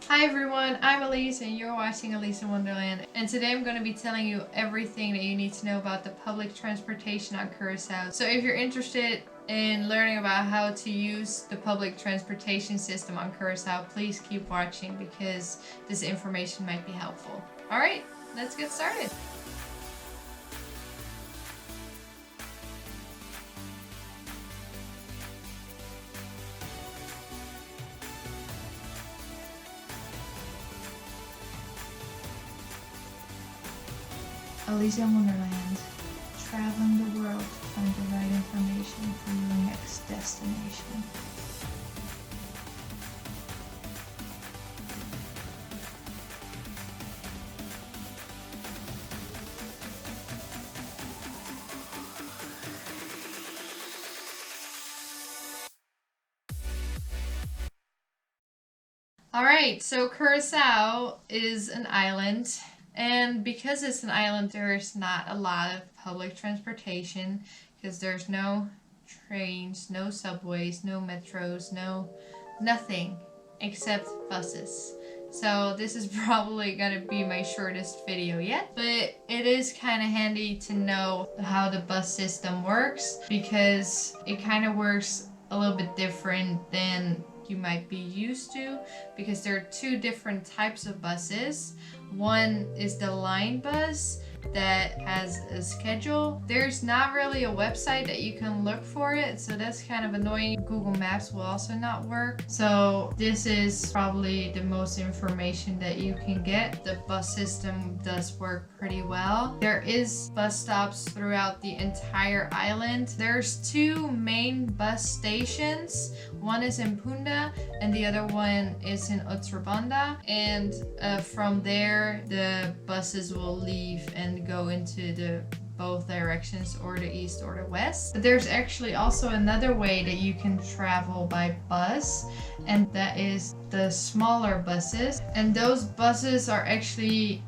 Hi everyone, I'm Elise and you're watching Elise in Wonderland, and today I'm going to be telling you everything that you need to know about the public transportation on Curacao. So if you're interested in learning about how to use the public transportation system on Curacao, please keep watching because this information might be helpful. Alright, let's get started. Alicia in Wonderland, traveling the world to find the right information for your next destination. Alright, so Curacao is an island, and because it's an island, there's not a lot of public transportation because there's no trains, no subways, no metros, nothing except buses. So this is probably gonna be my shortest video yet, but it is kind of handy to know how the bus system works because it kind of works a little bit different than you might be used to, because there are two different types of buses. One is the line bus that has a schedule. There's not really a website that you can look for it, so that's kind of annoying. Google Maps will also not work. So this is probably the most information that you can get. The bus system does work pretty well. There is bus stops throughout the entire island. There's two main bus stations. One is in Punda and the other one is in Otrobanda, and from there the buses will leave and go into the both directions, or the east or the west. But there's actually also another way that you can travel by bus, and that is the smaller buses. And those buses are actually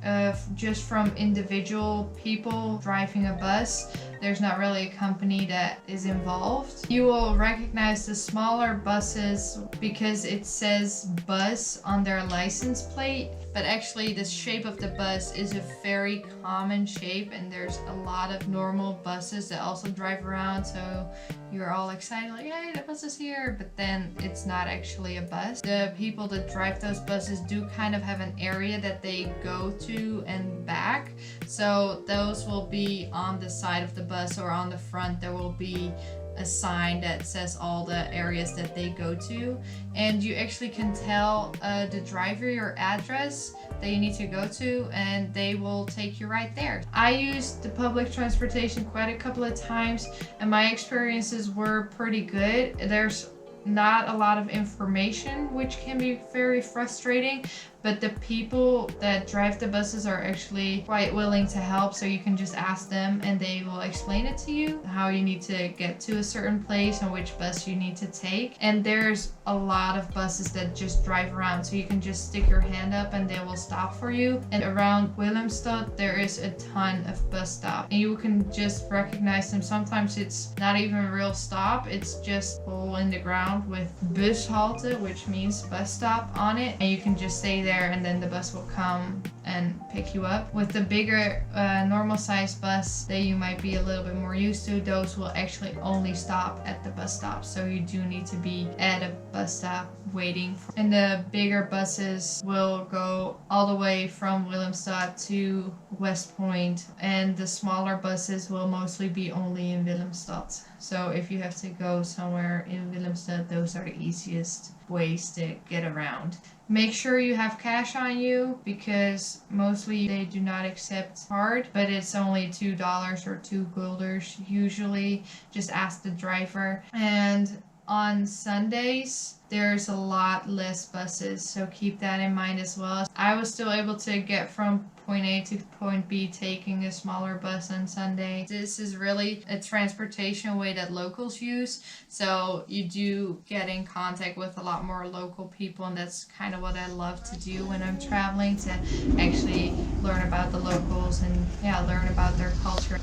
just from individual people driving a bus. There's not really a company that is involved. You will recognize the smaller buses because it says bus on their license plate, but actually the shape of the bus is a very common shape, and there's a lot of normal buses that also drive around, so you're all excited like, hey, the bus is here, but then it's not actually a bus. The people that drive those buses do kind of have an area that they go to and back, so those will be on the side of the bus, or on the front there will be a sign that says all the areas that they go to, and you actually can tell the driver your address that you need to go to, and they will take you right there. I used the public transportation quite a couple of times, and my experiences were pretty good. There's not a lot of information, which can be very frustrating, but the people that drive the buses are actually quite willing to help, so you can just ask them and they will explain it to you, how you need to get to a certain place and which bus you need to take. And there's a lot of buses that just drive around, so you can just stick your hand up and they will stop for you. And around Willemstad there is a ton of bus stops, and you can just recognize them. Sometimes it's not even a real stop, it's just a hole in the ground with bushalte, which means bus stop, on it, and you can just stay there and then the bus will come and pick you up. With the bigger normal sized bus that you might be a little bit more used to, those will actually only stop at the bus stop, so you do need to be at a bus stop waiting. And the bigger buses will go all the way from Willemstad to West Point, and the smaller buses will mostly be only in Willemstad. So if you have to go somewhere in Willemstad, those are the easiest ways to get around. Make sure you have cash on you, because mostly they do not accept card, but it's only $2 or 2 guilders usually. Just ask the driver. And on Sundays there's a lot less buses, so keep that in mind as well. I was still able to get from point A to point B taking a smaller bus on Sunday. This is really a transportation way that locals use, so you do get in contact with a lot more local people, and that's kind of what I love to do when I'm traveling, to actually learn about the locals and learn about their culture.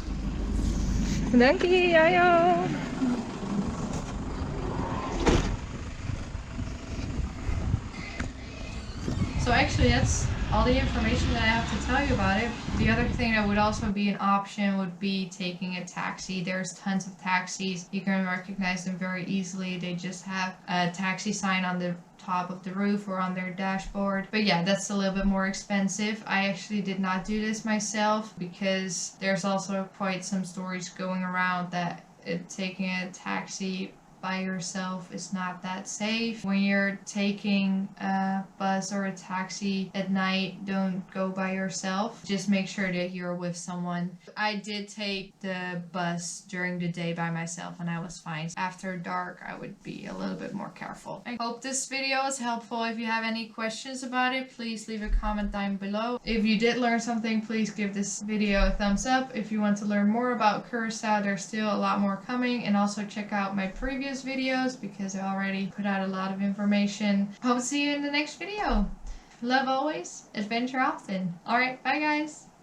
Dankie, ayo. So actually, that's all the information that I have to tell you about it. The other thing that would also be an option would be taking a taxi. There's tons of taxis. You can recognize them very easily. They just have a taxi sign on the top of the roof or on their dashboard. But yeah, that's a little bit more expensive. I actually did not do this myself because there's also quite some stories going around that taking a taxi by yourself is not that safe. When you're taking a bus or a taxi at night, don't go by yourself. Just make sure that you're with someone. I did take the bus during the day by myself and I was fine. After dark, I would be a little bit more careful. I hope this video was helpful. If you have any questions about it, please leave a comment down below. If you did learn something, please give this video a thumbs up. If you want to learn more about Curacao, there's still a lot more coming, and also check out my previous videos because I already put out a lot of information. Hope to see you in the next video. Love always, adventure often. Alright, bye guys!